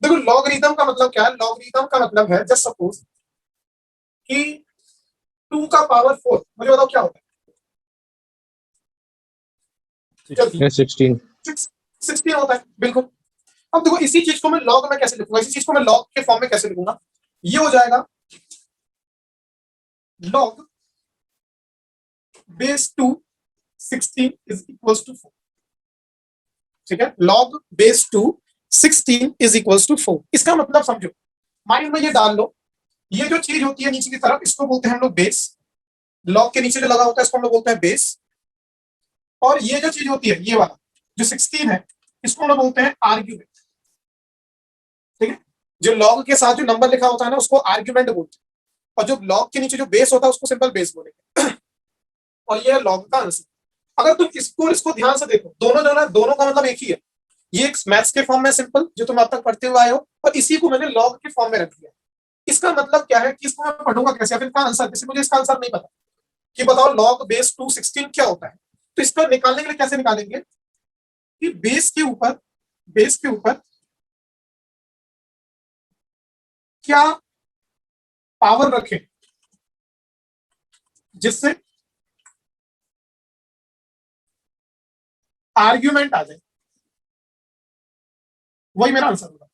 देखो लॉगरिथम का मतलब क्या है, लॉगरिथम का मतलब है जस्ट सपोज कि 2 का पावर 4, मुझे बताओ क्या होता है? 16 16 होता है, बिल्कुल। अब देखो इसी चीज को मैं लॉग में कैसे लिखूंगा, इसी चीज को मैं लॉग के फॉर्म में कैसे लिखूंगा, ये हो जाएगा log base 2 16 is equal to 4। ठीक है, log base 2 16 is equal to 4। इसका मतलब समझो, माइंड में ये डाल लो, ये जो चीज होती है नीचे की तरफ इसको बोलते हैं हम लोग बेस, लॉग के नीचे जो लगा होता है इसको हम लोग बोलते हैं बेस, और ये जो चीज होती है ये वाला जो 16 है इसको हम लोग बोलते हैं आर्ग्यूमेंट। ठीक है, जो लॉग के साथ जो नंबर लिखा होता है ना उसको आर्ग्यूमेंट बोलते हैं, और जो लॉग के नीचे जो बेस होता है उसको सिंपल बेस बोलेंगे। और ये है लॉग का आंसर। अगर तुम इसको ध्यान से देखो, दोनों जो है दोनों का मतलब एक ही है। ये एक मैथ्स के फॉर्म में सिंपल जो तुम अब तक पढ़ते हुए आए हो, और इसी को मैंने लॉग के फॉर्म में रख दिया। इसका मतलब क्या है कि इसको मैं पढ़ूंगा कैसे, फिर इसका आंसर, जैसे मुझे इसका आंसर नहीं पता कि बताओ लॉग बेस 2 16 क्या होता है, तो इसको निकालने के लिए कैसे निकालेंगे कि बेस के ऊपर क्या पावर रखें जिससे आर्ग्यूमेंट आ जाए, वही मेरा आंसर होगा।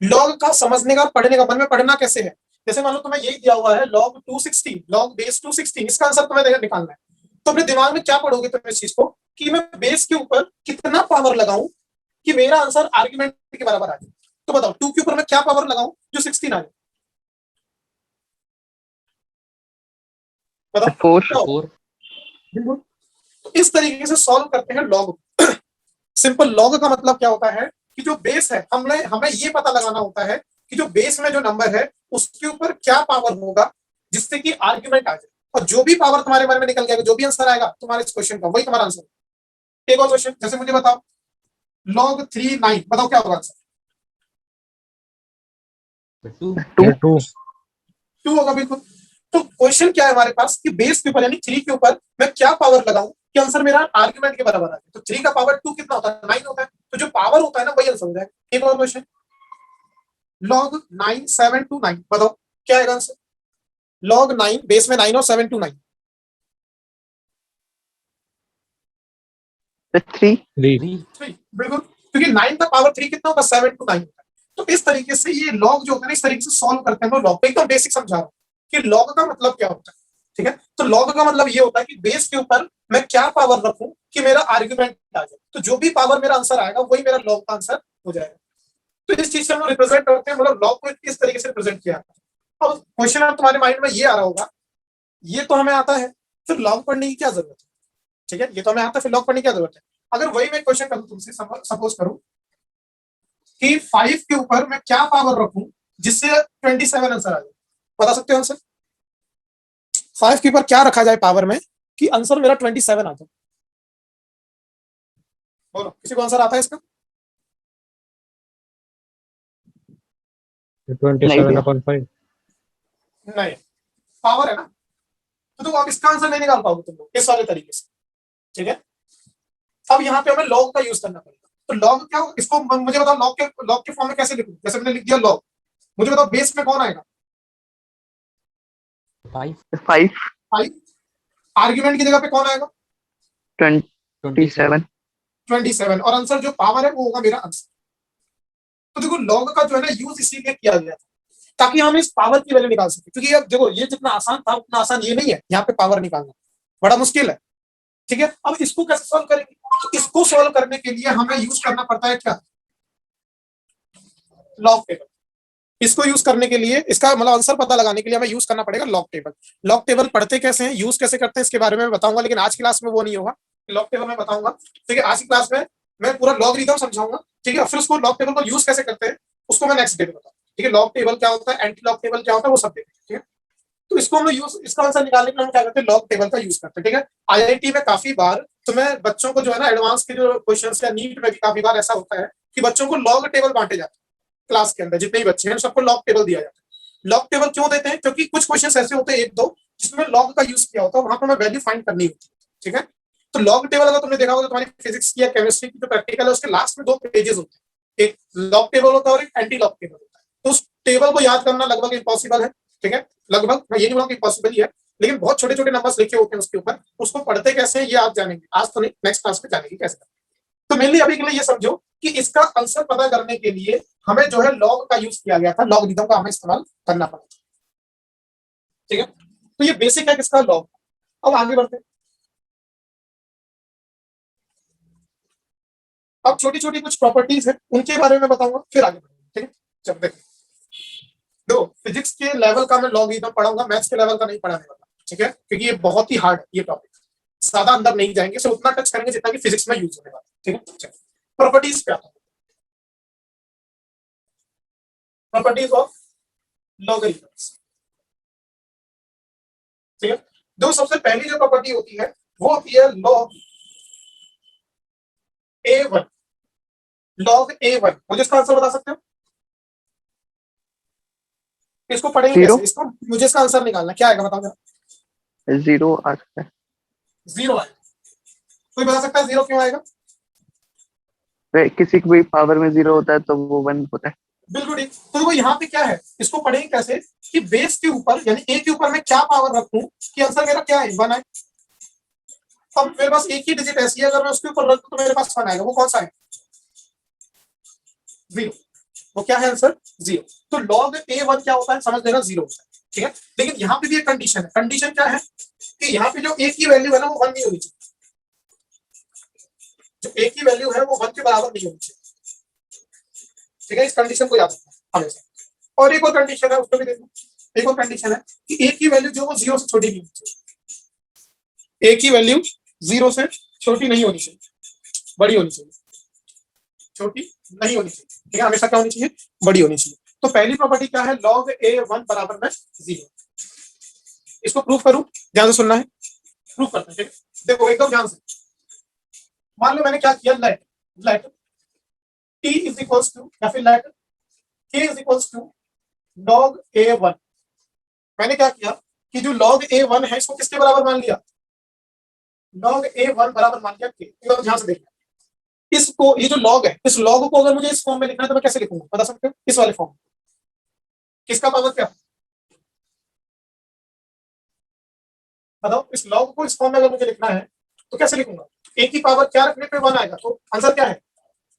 लॉग का समझने का, पढ़ने का, मन में पढ़ना कैसे है, जैसे मान लो तुम्हें यही दिया हुआ है लॉग 216, लॉग बेस 216, इसका आंसर तुम्हें निकालना है, तो अपने दिमाग में क्या पढ़ोगे तुम इस चीज को कि मैं बेस के ऊपर कितना पावर लगाऊं कि मेरा आंसर आर्ग्यूमेंट के बराबर आ जाए। तो बताओ 2 के ऊपर मैं क्या पावर लगाऊं जो 16 आ जाए, बताओ 4। तो इस तरीके से सॉल्व करते हैं लॉग। सिंपल लॉग का मतलब क्या होता है कि जो बेस है हमें ये पता लगाना होता है कि जो बेस में जो नंबर है उसके ऊपर क्या पावर होगा जिससे कि आर्ग्यूमेंट आ जाए, और जो भी पावर तुम्हारे मन में निकल गया, जो भी आंसर आएगा तुम्हारे इस क्वेश्चन का, वही तुम्हारा आंसर। एक और क्वेश्चन, जैसे मुझे बताओ लॉग 3 9, बताओ क्या होगा आंसर? 2 होगा, बिल्कुल। तो क्वेश्चन क्या है हमारे पास कि बेस के ऊपर यानी 3 के ऊपर मैं क्या पावर लगाऊं कि आंसर मेरा आर्ग्यूमेंट के बराबर आ जाए। तो 3 का पावर 2 कितना होता है? 9 होता है। तो जो पावर होता है ना वही आंसर हो जाएगा। एक और क्वेश्चन, लॉग 9 7 टू 9, बताओ क्या है आंसर? लॉग 9 बेस में 9 और 7 टू 9 3 बिल्कुल, क्योंकि 9 का पावर 3 कितना होगा? 7 टू 9 होता है। तो इस तरीके से ये लॉग जो होता है ना इस तरीके से सॉल्व करते हैं हम लोग। लॉग एकदम बेसिक समझा रहा हूँ कि लॉग का मतलब क्या होता है। ठीक है, तो लॉग का मतलब ये होता है कि बेस के ऊपर मैं क्या पावर रखूं कि मेरा आर्ग्यूमेंट आ जाए, तो जो भी पावर मेरा आंसर आएगा वही मेरा लॉग का आंसर हो जाएगा। तो इस चीज से हम लोग रिप्रेजेंट करते हैं, मतलब लॉग को इस तरीके से रिप्रेजेंट किया। अब क्वेश्चन तुम्हारे माइंड में ये आ रहा होगा, ये तो हमें आता है, फिर लॉग पढ़ने की क्या जरूरत है? ठीक है, ये तो हमें आता है, फिर लॉग पढ़ने की क्या जरूरत है? अगर वही मैं क्वेश्चन करूं तुमसे, सपोज करूं कि 5 के ऊपर मैं क्या पावर रखूं जिससे 27 आंसर आ जाए, बता सकते हो आंसर? 5 के ऊपर क्या रखा जाए पावर में कि आंसर मेरा 27 आ जाए? बोलो, किसी को आंसर आता है इसका? 27/5 नहीं, पावर है ना, तो तुम अब इसका आंसर नहीं निकाल पाओगे तुम लोग इस वाले तरीके से। ठीक है, अब यहाँ पे हमें लॉग का यूज करना पड़ेगा। तो लॉग क्या, इसको मुझे बताओ लॉग के फॉर्म में कैसे लिखूं? जैसे मैंने लिख दिया लॉग, मुझे बताओ बेस में कौन आएगा? 5। आर्ग्यूमेंट की जगह पे कौन आएगा? 27 और आंसर जो पावर है वो होगा मेरा आंसर। तो देखो लॉग का जो है ना यूज इसीलिए किया गया था ताकि हम इस पावर की वैल्यू निकाल सके, क्योंकि अब देखो ये जितना आसान था उतना आसान ये नहीं है, यहाँ पे पावर निकालना बड़ा मुश्किल है। ठीक है, अब इसको कैसे सॉल्व करेंगे? तो इसको सॉल्व करने के लिए हमें यूज करना पड़ता है क्या? Log table. इसको यूज करने के लिए, इसका मतलब आंसर पता लगाने के लिए हमें यूज करना पड़ेगा लॉग टेबल। लॉग टेबल पढ़ते कैसे हैं, यूज कैसे करते हैं इसके बारे में बताऊंगा, लेकिन आज की क्लास में वो नहीं होगा। लॉग टेबल में बताऊंगा। ठीक है, आज की क्लास में मैं पूरा लॉगरिथम समझाऊंगा। ठीक है, फिर उसको लॉग टेबल को यूज कैसे करते हैं उसको मैं नेक्स्ट डे में बताऊंगा। ठीक है, लॉग टेबल क्या होता है, एंटी लॉग टेबल क्या होता है, वो सब देखेंगे। ठीक है, तो इसको हम यूज, इसका आंसर निकालने के लिए हम क्या करते हैं, लॉग टेबल का यूज करते हैं। ठीक है, आईआईटी में काफी बार तुम्हें बच्चों को जो है ना एडवांस के जो क्वेश्चन या नीट में भी काफी बार ऐसा होता है कि बच्चों को लॉग टेबल बांटे जाते हैं। क्लास के अंदर जितने भी बच्चे हैं सबको लॉग टेबल दिया जाता है। लॉग टेबल क्यों देते हैं? क्योंकि कुछ क्वेश्चन ऐसे होते हैं एक दो जिसमें लॉग का यूज किया होता है, वहां पर हमें वैल्यू फाइंड करनी होती है। ठीक है, तो लॉग टेबल अगर तुमने देखा होगा तो तुम्हारी फिजिक्स की या केमिस्ट्री की जो प्रैक्टिकल है उसके लास्ट में 2 पेजेस होते हैं, एक लॉग टेबल होता है और एक एंटी लॉग टेबल होता है। तो उस टेबल को याद करना लगभग इम्पॉसिबल है, ठीक है, लगभग, मैं ये नहीं बोलूंगा इम्पॉसिबल ही है, लेकिन बहुत छोटे छोटे नंबर्स लिखे होते हैं उसके ऊपर, उसको पढ़ते कैसे हैं ये आप जानेंगे, आज तो नहीं, नेक्स्ट क्लास में जानेंगे कैसे। तो मेनली अभी के लिए ये समझो कि इसका आंसर पता करने के लिए हमें जो है लॉग का यूज किया गया था, लॉगरिथम का हमें इस्तेमाल करना पड़ा, ठीक है। तो ये बेसिक है किसका, लॉग। अब आगे बढ़ते हैं। अब छोटी छोटी कुछ प्रॉपर्टीज है उनके बारे में बताऊंगा, फिर आगे बढ़ेंगे, ठीक है। चल देखो, दो फिजिक्स के लेवल का मैं लॉगरिथम पढ़ाऊंगा, मैथ्स के लेवल का नहीं पढ़ाने वाला, ठीक है, क्योंकि ये बहुत ही हार्ड है ये टॉपिक, ज्यादा अंदर नहीं जाएंगे, सिर्फ उतना टच करेंगे जितना कि फिजिक्स में यूज होने वाला, ठीक है। प्रॉपर्टीज क्या है, प्रॉपर्टीज ऑफ लॉगरिथम्स, ठीक है। जो सबसे पहली जो प्रॉपर्टी होती है वो होती है लॉग A1, लॉग A1, मुझे इसका आंसर बता सकते हो, इसको पढ़ेंगे जीरो, कैसे, इसको मुझे इसका आंसर निकालना, क्या आएगा बताओ जरा। जीरो आ सकता है। जीरो आएगा, कोई बता सकता है जीरो क्यों आएगा। किसी भी पावर में जीरो होता है तो वो 1 होता है। बिल्कुल ठीक। तो देखो यहाँ पे क्या है, इसको पढ़ेंगे कैसे कि बेस के ऊपर यानी ए के ऊपर मैं क्या पावर रखूं कि आंसर मेरा क्या है, 1 आए। अब मेरे पास एक ही डिजिट ऐसी है, अगर मैं उसके ऊपर रख दूं तो मेरे पास 1 आएगा, वो कौन सा है, जीरो, वो क्या है आंसर, जीरो। तो लॉग A1 क्या होता है समझ लेना, जीरो होता है, ठीक है। लेकिन यहाँ पे भी एक कंडीशन है, कंडीशन क्या है कि यहाँ पे जो ए की वैल्यू है ना वो 1 नहीं होनी चाहिए, जो ए की वैल्यू है वो 1 के बराबर नहीं होनी चाहिए, ठीक है। इस कंडीशन को याद रखना हमेशा। और एक और कंडीशन है उसको भी देखो, एक और कंडीशन है कि ए की वैल्यू जो वो 0 से छोटी नहीं होनी चाहिए, ए की वैल्यू 0 से छोटी नहीं होनी चाहिए, बड़ी होनी चाहिए, छोटी नहीं होनी चाहिए, ठीक है, हमेशा क्या होनी चाहिए, बड़ी होनी चाहिए। तो पहली प्रॉपर्टी क्या है, लॉग A1 बराबर में 0। इसको प्रूफ करूं, ध्यान से सुनना है, प्रूफ करते हैं, ठीक है। देखो एकदम ध्यान से, मान लो मैंने क्या किया, let let t is equals to या फिर let k is equals to log A1। मैंने क्या किया कि जो log A1 है इसको किसके बराबर मान लिया, log A1 बराबर मान लिया k। एकदम ध्यान से देखना, इसको, ये जो log है, इस log को अगर मुझे इस फॉर्म में लिखना है तो मैं कैसे लिखूंगा बता सकते हो, इस वाले फॉर्म में, किसका पावर क्या, बताओ, इस log को इस फॉर्म में अगर मुझे लिखना है तो कैसे लिखूंगा, a की पावर क्या रखने पे 1 आएगा, तो आंसर क्या है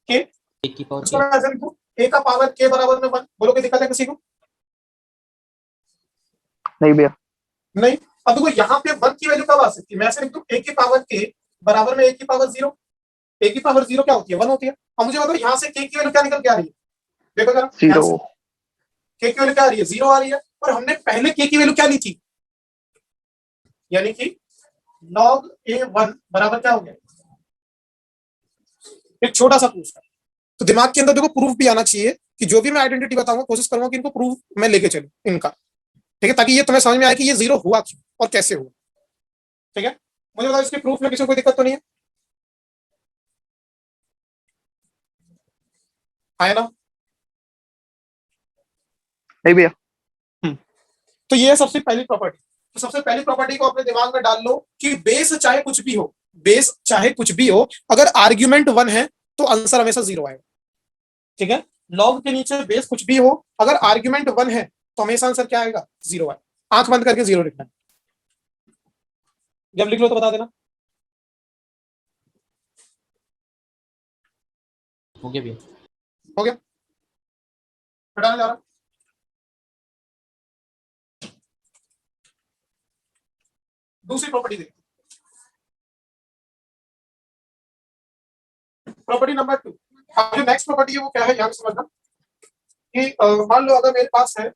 k, एक की पावर इसको मैं ऐसे लिखूं, a का पावर k बराबर में 1, बोलो कि दिक्कत है किसी को, नहीं भैया, नहीं। अब देखो यहाँ पे 1 की वैल्यू कब आ सकती है, मैं ऐसे लिख दूं a की पावर k बराबर में a की पावर 0, a की पावर 0 क्या होती है, 1 होती है। अब मुझे बताओ यहाँ से k की वैल्यू क्या निकल के आ रही है, देखो जरा, जीरो। k की वैल्यू क्या आ रही है, 0 आ रही है, और हमने पहले k की वैल्यू क्या ली थी, यानी कि log A1 बराबर क्या हो गया, एक छोटा सा प्रूफ है। तो दिमाग के अंदर देखो प्रूफ भी आना चाहिए कि जो भी मैं आइडेंटिटी बताऊंगा कोशिश करूंगा कि इनको प्रूफ मैं लेके चलूं इनका, ठीक है, ताकि ये तुम्हें समझ में आए कि ये 0 हुआ क्यों और कैसे हुआ, ठीक है। मुझे बताओ इसके प्रूफ में किसी को कोई दिक्कत तो नहीं है, आया ना। नहीं भैया, तो ये है सबसे पहली प्रॉपर्टी। तो सबसे पहली प्रॉपर्टी को अपने दिमाग में डाल लो कि बेस चाहे कुछ भी हो, बेस चाहे कुछ भी हो, अगर आर्ग्यूमेंट 1 है तो आंसर हमेशा 0 आएगा, ठीक है। लॉग के नीचे बेस कुछ भी हो, अगर आर्ग्यूमेंट 1 है तो हमेशा आंसर क्या आएगा, 0 आएगा। आंख बंद करके 0 लिखना है, जब लिख लो तो बता देना। हो गया भैया, हो गया, हटाने जा रहा, दूसरी प्रॉपर्टी देखो, प्रॉपर्टी नंबर 2। अब जो नेक्स्ट प्रॉपर्टी है वो क्या है, यहाँ पे समझना कि मान लो अगर मेरे पास है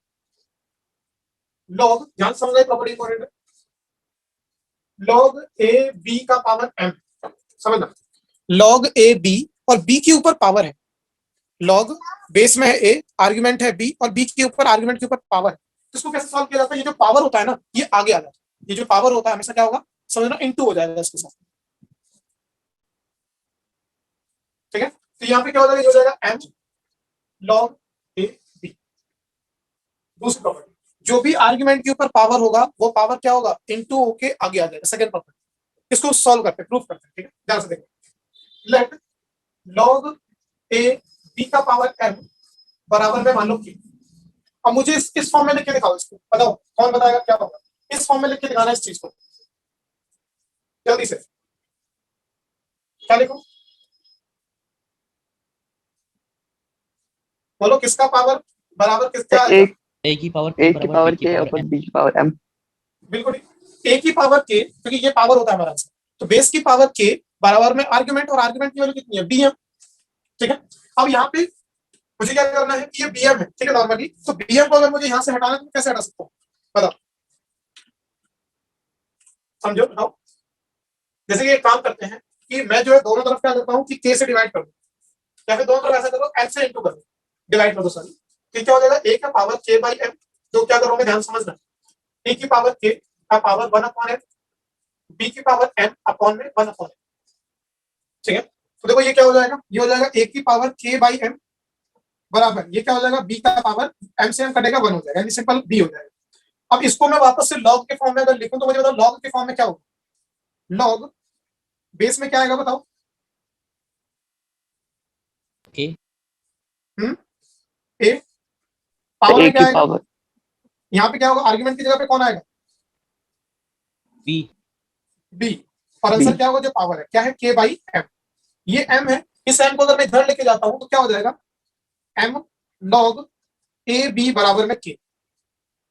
लॉग, ध्यान से समझना प्रॉपर्टी इंपॉर्टेंट है, लॉग ए बी का पावर m, समझना, लॉग ए बी और b के ऊपर पावर है, लॉग बेस में है a, आर्गुमेंट है b और b के ऊपर आर्गुमेंट के ऊपर पावर है। तो इसको कैसे सॉल्व किया जाता है, ये जो पावर होता है ना ये आगे आ जाता है, ये जो पावर होता है हमेशा क्या होगा, समझना, इनटू हो जाएगा इसके साथ, ठीक है। तो यहाँ पे क्या हो जाएगा, ये हो जाएगा m log a b। दूसरी प्रॉपर्टी, जो भी आर्गुमेंट के ऊपर पावर होगा वो पावर क्या होगा, इनटू होके आगे आ जाएगा, सेकंड प्रॉपर्टी। इसको सॉल्व करते हैं, प्रूफ करते हैं, ठीक है, ध्यान से देखो, लेट log a बी का पावर m बराबर में मान लो k। अब मुझे इस फॉर्म में लिख के दिखाओ इसको, बताओ कौन बताएगा क्या होगा। इस फॉर्म में लिख के दिखाना इस चीज को जल्दी से। क्या लिखो, बोलो किसका पावर बराबर किसका आएगा। एक ए की पावर ए के की बराबर पावर बी की के पावर अपन एन। बी की पावर एम। बिल्कुल a की पावर k, क्योंकि ये पावर होता है हमारा आंसर, तो बेस की पावर k बराबर में आर्गुमेंट, और आर्गुमेंट की वैल्यू कितनी है bm। ठीक है, अब यहाँ पे मुझे क्या करना है कि ये bm है, ठीक है नॉर्मली, तो bm को अगर मुझे यहाँ से हटाना है तो कैसे हटा सकता हूँ बताओ, समझो बताओ। जैसे कि एक काम करते हैं कि मैं जो है दोनों तरफ क्या करता हूँ कि k से डिवाइड कर दूं, या फिर दोनों तरफ ऐसा करो n से इंटू कर दो, डिवाइड कर दो सॉरी। तो क्या हो जाएगा a का पावर k बाई m, तो क्या करोगे ध्यान समझना, a की पावर k का पावर 1 अपॉन m, b की पावर m अपॉन में 1 अपॉन m। ठीक है, तो देखो ये क्या हो जाएगा, ये हो जाएगा a की पावर k बाई m बराबर, ये क्या हो जाएगा b का पावर m से m कटेगा 1 हो जाएगा, यानी सिंपल b हो जाएगा। अब इसको मैं वापस से लॉग के फॉर्म में अगर लिखूं तो मुझे बताओ लॉग के फॉर्म में क्या होगा, लॉग बेस में क्या आएगा बताओ। ए a पावर ए में क्या की आएगा, पावर यहाँ पे क्या होगा, आर्गुमेंट की जगह पे कौन आएगा, बी। b, और आंसर क्या होगा जो पावर है क्या है k बाई m। ये m है, इस m को अगर मैं इधर लेके जाता हूं तो क्या हो जाएगा m log a b बराबर में k।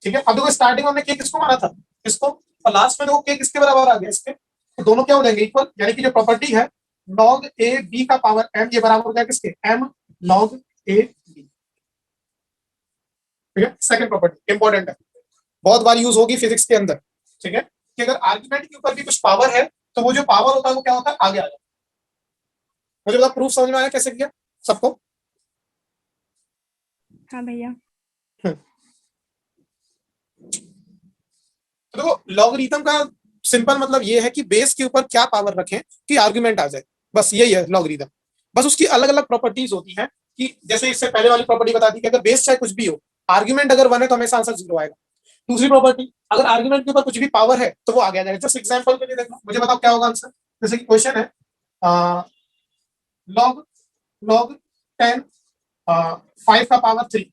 ठीक है, अब देखो स्टार्टिंग में हमने k किसको माना था, इसको, और लास्ट में देखो k किसके बराबर आ गया इसके, तो दोनों क्या हो जाएंगे इक्वल, यानी कि जो प्रॉपर्टी है log a b का पावर m, ये बराबर हो जाएगा किसके, m log a b। ठीक है, सेकंड प्रॉपर्टी इंपॉर्टेंट है, बहुत बार यूज होगी फिजिक्स के अंदर। ठीक है, कि अगर आर्गुमेंट के ऊपर भी कुछ पावर है तो वो जो पावर होता है वो क्या होता है आगे आ जाता है। मुझे बता प्रूफ समझ में आया कैसे किया सबको। हाँ भैया। तो देखो लॉगरिथम का सिंपल मतलब ये है कि बेस के ऊपर क्या पावर रखें कि आर्गुमेंट आ जाए, बस यही है लॉगरिथम। बस उसकी अलग अलग प्रॉपर्टीज होती हैं कि जैसे इससे पहले वाली प्रॉपर्टी बता दी कि अगर बेस चाहे कुछ भी हो, आर्गुमेंट अगर 1 है तो हमेशा आंसर 0 आएगा। दूसरी प्रॉपर्टी, अगर आर्गुमेंट के ऊपर कुछ भी पावर है तो वो आगे आ जाएगा। जस्ट एग्जांपल के लिए देखो, मुझे बताओ क्या होगा आंसर। जैसे कि क्वेश्चन है लॉग लॉग 10 5 का पावर 3,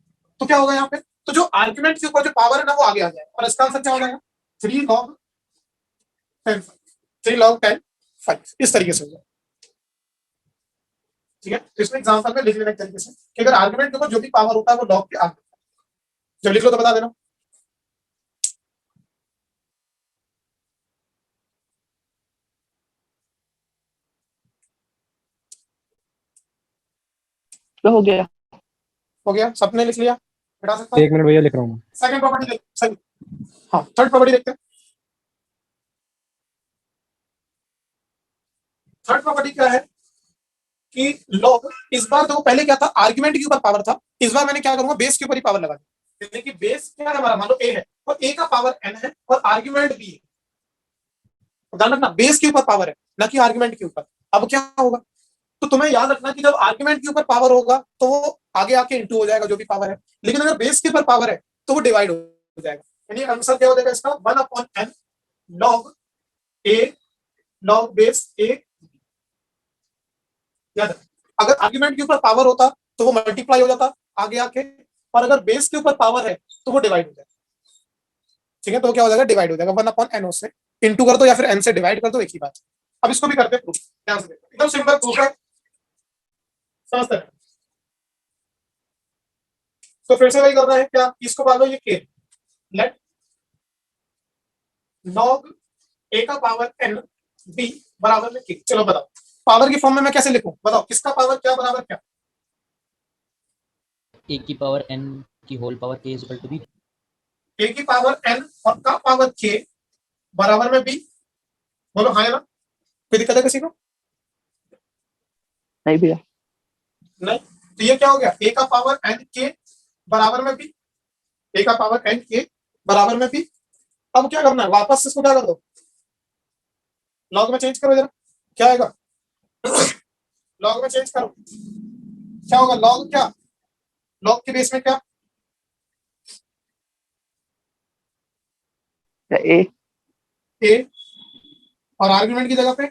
तो क्या होगा यहाँ पे, तो जो आर्गुमेंट के ऊपर जो पावर है ना वो आगे आ जाएगा, और इसका आंसर क्या हो जाएगा 3 लॉग 10 3 log 10 5, इस तरीके से हो जाए। ठीक है, तो इसमें एग्जांपल में लिख लेना एक तरीके से कि अगर आर्गुमेंट के ऊपर जो भी पावर होता है वो लॉग के आगे, जब लिख लो तो बता देना। तो हो गया। हो गया, सबने लिख लिया, हटा सकता हूं। एक मिनट भैया लिख रहा हूँ। सेकंड प्रॉपर्टी देख, सही, हाँ थर्ड प्रॉपर्टी देखते हैं। थर्ड प्रॉपर्टी क्या है कि लॉग, इस बार तो पहले क्या था आर्गुमेंट के ऊपर पावर था, इस बार मैंने क्या करूंगा बेस के ऊपर ही पावर लगा दी। जैसे कि बेस क्या है हमारा, मान लो a है और a का पावर n है और आर्गुमेंट b है, ध्यान रखना बेस के ऊपर पावर है ना कि आर्गुमेंट के ऊपर। अब क्या होगा, तो तुम्हें याद रखना कि जब आर्गुमेंट के ऊपर पावर होगा तो वो आगे आके इंटू हो जाएगा जो भी पावर है, लेकिन अगर बेस के ऊपर पावर है तो वो डिवाइड हो जाएगा। यानी आंसर क्या हो जाएगा इसका 1 upon n log a log base a। याद रख, अगर आर्गुमेंट के ऊपर पावर होता तो वो मल्टीप्लाई हो जाता आगे आके, और अगर बेस के ऊपर पावर है तो वो डिवाइड हो जाएगा। ठीक है, तो क्या हो जाएगा डिवाइड हो जाएगा 1 अपॉन n, से इंटू कर दो या फिर n से डिवाइड कर दो, एक ही बात। अब इसको भी करते हैं प्रूफ, ध्यान से देखो एकदम सिंपल प्रूफ है, समझते हैं। तो फिर से वही करना है क्या, इसको मान लो ये k, लेट log a का पावर n b बराबर में k। चलो बताओ पावर की फॉर्म में मैं कैसे लिखूं, बताओ किसका पावर क्या बराबर क्या, ए की पावर एन की whole power k is equal to b. a की पावर n और का पावर k बराबर में b। बोलो हाँ या ना, कोई दिक्कत है किसी को, नहीं भैया। नहीं। तो ये क्या हो गया, a का पावर n k बराबर में b, a का पावर n k बराबर में b। अब क्या करना है, वापस इसको क्या कर दो, लॉग में चेंज करो जरा, क्या आएगा लॉग में चेंज करो, क्या होगा लॉग, क्या लॉग के बेस में क्या, ए a, और आर्गुमेंट की जगह पे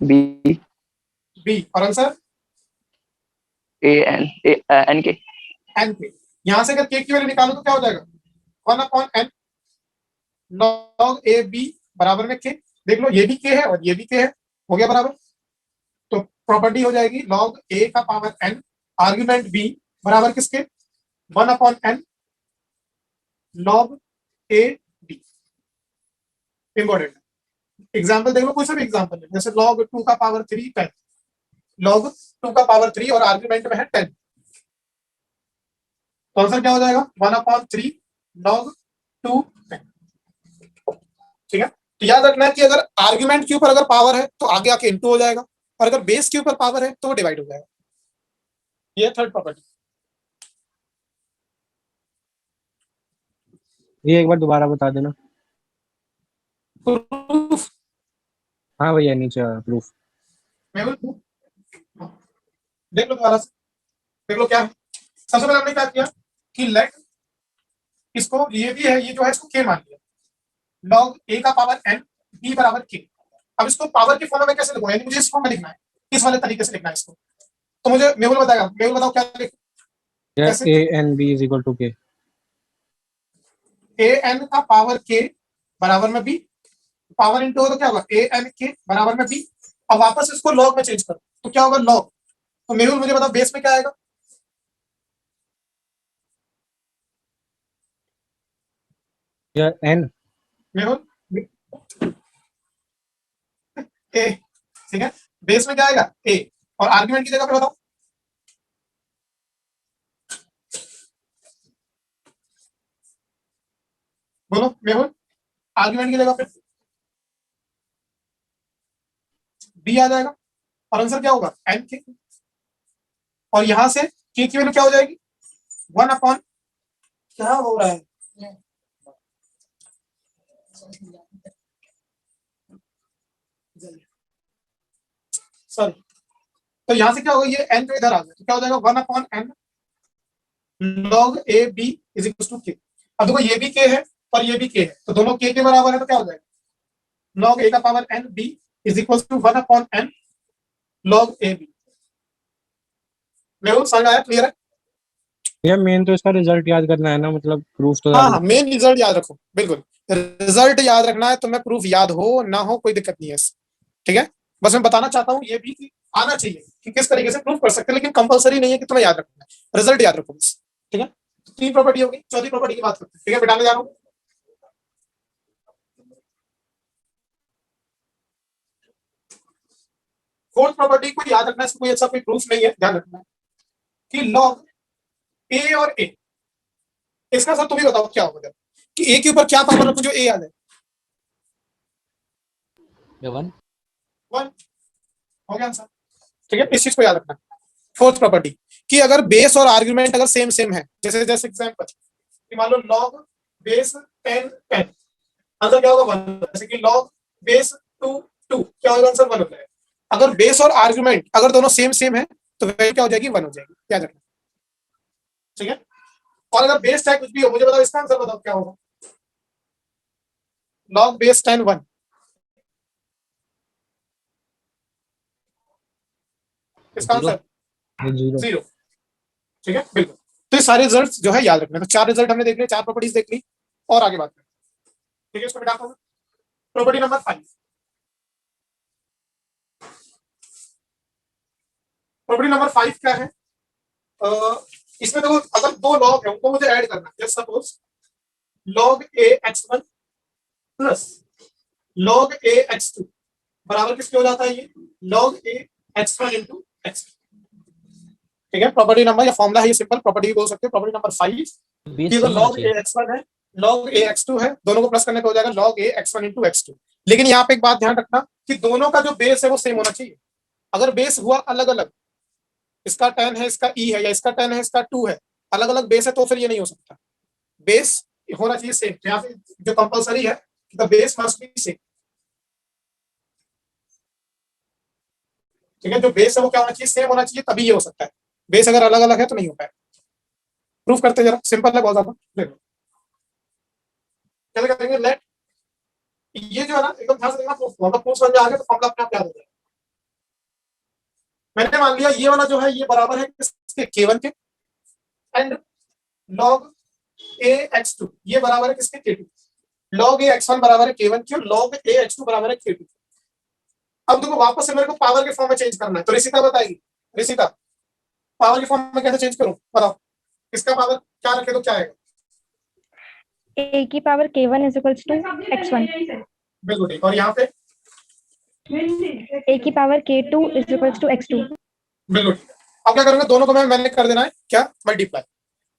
बी b, और आंसर एन के। एन पे, यहां से अगर के की वैल्यू निकालो तो क्या हो जाएगा, 1/n log ए बी बराबर में के। देख लो ये भी के है और ये भी के है, हो गया बराबर। तो प्रॉपर्टी हो जाएगी log a का पावर n आर्ग्यूमेंट b बराबर किसके, 1/n log a b। Important example देख लो, कोई सा भी एग्जाम्पल है, जैसे log 2 का पावर 3 10, log 2 का पावर 3 और आर्ग्यूमेंट में है 10, तो आंसर क्या हो जाएगा 1/3 log 2 10। ठीक है, तो याद रखना है कि अगर आर्ग्यूमेंट के ऊपर अगर पावर है तो आगे आके इनटू हो जाएगा, और अगर बेस के ऊपर पावर है तो वो डिवाइड हो जाएगा। ये थर्ड प्रॉपर्टी। ये एक बार दोबारा बता देना। प्रूफ हाँ भैया नीचे प्रूफ। देख लो दोबारा से, देख लो क्या है। सबसे पहले हमने क्या किया कि लेट इसको, ये भी है, ये जो है इसको के मान लिया, log a का पावर n b बराबर k। अब इसको पावर के फॉर्म में कैसे लिखूंगा, यानी मुझे इस फॉर्म में लिखना है, किस वाले तरीके से लिखना है इसको, तो मुझे मेहुल बताएगा। मेहुल बताओ क्या लिखूं, कैसे? A N B is equal to K. A N का पावर के बराबर में बी, पावर इंटू हो तो क्या होगा ए एन के बराबर में बी। अब वापस इसको लॉग में चेंज करो तो क्या होगा लॉग। तो मेहुल मुझे बताओ बेस में क्या आएगा, एन मेहुल ए, ठीक है, बेस में क्या आएगा ए, और आर्ग्यूमेंट की जगह पे बताओ, बोलो मेहुल, आर्ग्यूमेंट की जगह पे बी आ जाएगा, और आंसर क्या होगा एन के। और यहां से के की वैल्यू क्या हो जाएगी 1/, क्या हो रहा है, सॉरी, तो यहां से क्या होगा, ये n तो इधर आ गया, तो क्या हो जाएगा 1/n log a b is equal to k. अब देखो ये भी के है और ये भी के है, तो दोनों के बराबर है, तो क्या हो जाएगा log a का power n b is equal to 1/n log a b। मेरे को समझ आया, क्लियर है? भैया मेन तो इसका रिजल्ट याद करना है ना, मतलब प्रूफ तो हाँ याद। हाँ, मेन रिजल्ट याद रखो, बिल्कुल रिजल्ट याद रखना है, तुम्हें प्रूफ याद हो ना हो कोई दिक्कत नहीं है, ठीक है। बस मैं बताना चाहता हूँ ये भी कि आना चाहिए कि किस तरीके से प्रूफ कर सकते हैं, लेकिन कंपलसरी नहीं है कि तुम्हें याद रखना है, रिजल्ट याद रखो बस, ठीक है। तो 3 प्रॉपर्टी होगी, चौथी प्रॉपर्टी की बात करते हैं, ठीक है, बिठाने जा रहा हूँ। फोर्थ प्रॉपर्टी को याद रखना है, इसको कोई ऐसा कोई प्रूफ नहीं है, ध्यान रखना है कि लॉग ए और ए, इसका सर तुम ही बताओ क्या होगा कि ए के ऊपर क्या पावर रखो जो ए आ जाए, 1 1 हो गया आंसर, ठीक है। इस चीज को याद रखना। फोर्थ प्रॉपर्टी कि अगर बेस और आर्गुमेंट अगर सेम सेम है, जैसे जैसे एग्जांपल कि मान लो log बेस 10 10, आंसर क्या होगा 1, जैसे कि log बेस 2 2, क्या होगा आंसर 1 हो जाएगा। अगर बेस और आर्गुमेंट अगर दोनों सेम सेम है तो वैल्यू क्या हो जाएगी 1 हो जाएगी, याद रखना, ठीक है। और अगर बेस चाहे कुछ भी हो, मुझे बताओ इसका आंसर बताओ क्या होगा, log बेस 10 1, इसका आंसर जीरो। 0, ठीक है, बिल्कुल। तो ये सारे रिजल्ट जो है याद रखना। तो 4 रिजल्ट हमने देख लिए, 4 प्रॉपर्टीज देख ली, और आगे बात करें, ठीक है। इसको मिटाता हूं, प्रॉपर्टी नंबर 5, प्रॉपर्टी नंबर 5 क्या है, इसमें देखो अगर 2 लॉग है उनको मुझे ऐड करना है, suppose log a x1 plus log a x2 बराबर किसके हो जाता है, ये log a x1 into x2, ठीक है। प्रॉपर्टी नंबर या फॉर्मूला है, ये सिंपल प्रॉपर्टी बोल सकते हैं। प्रॉपर्टी नंबर 5 बेस कि अगर सेम होना log a चाहिए। x1 है log a x2 है, दोनों को प्लस करने पे हो जाएगा log a x1 into x2। लेकिन यहाँ पे एक बात ध्यान रखना कि दोनों का जो बेस है वो सेम होना चाहिए। अगर बेस हुआ अलग अलग, इसका 10 है इसका e है, या इसका 10 है इसका 2 है, अलग अलग बेस है, तो फिर ये नहीं हो सकता। बेस होना चाहिए सेम, यहाँ पे जो कंपलसरी है कि the base must be same, ठीक है। जो बेस है वो क्या होना चाहिए, सेम होना चाहिए, तभी ये हो सकता है। बेस अगर अलग अलग है तो नहीं होता है। प्रूफ करते जरा, सिंपल है बहुत ज्यादा, देखो कैसे करेंगे। लेट ये जो है ना एकदम ध्यान से देखना, प्रूफ समझ में आ गया तो फॉर्मूला अपने आप याद हो जाएगा। मैंने मान लिया ये वाला जो है ये बराबर है किसके, किसके, k1 के, एंड log a x2 ये बराबर है किसके, k2। log a x1 बराबर है k1 के और log a x2 बराबर है k2। अब तुमको वापस से मेरे को पावर के फॉर्म में चेंज करना है, तो ऋषिता बताएगी। ऋषिता, पावर के फॉर्म में कैसे चेंज करूं, बताओ। इसका पावर क्या रखे तो क्या आएगा? a की power k1 is equals to x1, बिल्कुल ठीक। और यहाँ पे a की power k2 is equals to x2। बिल्कुल ठीक। अब क्या करूंगा, दोनों को मैंने कर देना है क्या, मल्टीप्लाई।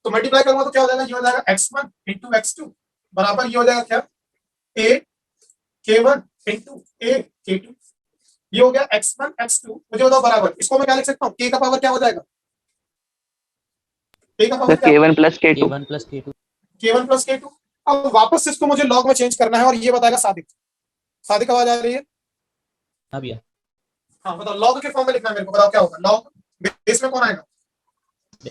तो मल्टीप्लाई करूंगा तो क्या हो जाएगा, ये हो जाएगा x1 इंटू x2 बराबर ये हो जाएगा क्या, a k1 into a k2। ये हो गया x1 x2। मुझे बताओ बराबर, इसको मैं क्या लिख सकता हूँ, k का पावर क्या हो जाएगा, k का पावर क्या, k1 plus k2। k1 plus k2। k1 plus k2। अब वापस से इसको मुझे लॉग में चेंज करना है और ये बताएगा सादिक। सादिक आवाज आ रही है? हाँ भैया। हाँ बताओ, लॉग के फॉर्म में लिखना है मेरे को, बताओ क्या होगा। लॉग बेस में कौन आएगा, a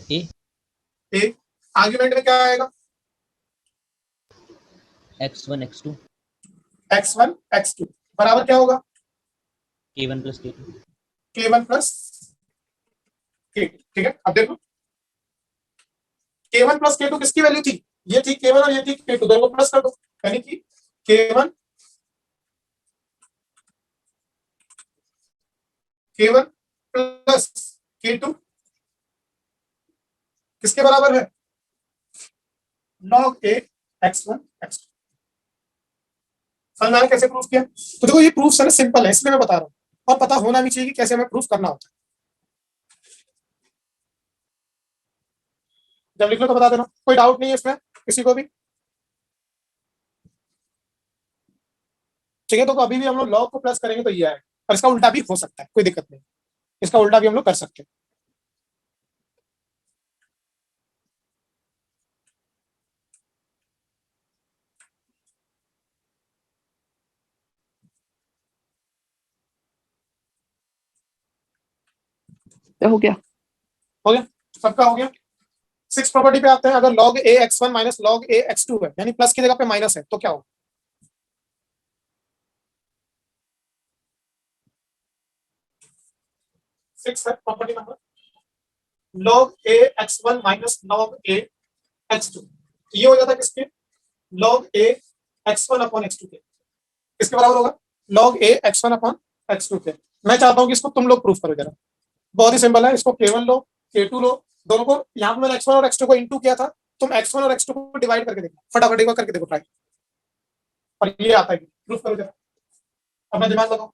a। आर्गुमेंट में क्या आएगा, x1 x2 x1 x2 बराबर क्या होगा, k1 plus k2। k1 plus k2। ठीक है, अब देखो k1 प्लस k2 किसकी वैल्यू थी, ये थी k1 और ये थी k2, दोनों को प्लस कर दो, यानी कि k1 प्लस k2 किसके बराबर है, log a x1 x2। समझ में आया कैसे प्रूफ किया? तो देखो ये प्रूफ सारा सिंपल है, इसलिए मैं बता रहा हूँ, और पता होना भी चाहिए कि कैसे हमें प्रूफ करना होता है। जब लिख लो तो बता देना, कोई डाउट नहीं है इसमें किसी को भी? ठीक है, तो अभी भी हम लोग लॉग को प्लस करेंगे तो ये आएगा, और इसका उल्टा भी हो सकता है, कोई दिक्कत नहीं, इसका उल्टा भी हम लोग कर सकते हैं। क्या हो गया? हो गया, सबका हो गया। 6 प्रॉपर्टी पे आते हैं, अगर log a x1 minus log a x2 है, यानी प्लस की जगह पे माइनस है, तो क्या होगा? 6 है property number, log a x1 minus log a x2, ये हो जाता है किसके, log a x1 upon x2 के। किसके बराबर होगा, log a x1 upon x2 के। मैं चाहता हूं कि इसको तुम लोग प्रूफ करो जरा, बहुत ही सिंपल है। इसको k1 लो, k2 लो, दोनों को यहाँ पे मैंने x1 और x2 को इंटू किया था, तुम x1 और x2 को डिवाइड करके देखो, फटाफट एक बार करके देखो ट्राई, और ये आता है, प्रूफ करो जरा, अपना दिमाग लगाओ।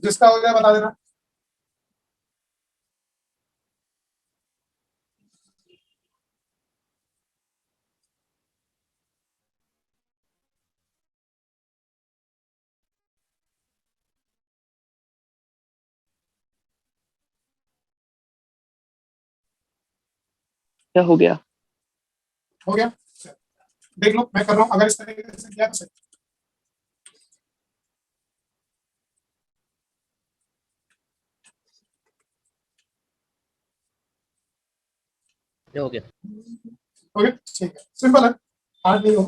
जिसका हो गया बता देना। क्या हो गया? हो गया, देख लो मैं कर रहा हूँ, अगर इस तरीके से किया तो सही। ये हो गया। हो गया, ठीक है, सिंपल है, हार्ड नहीं हो।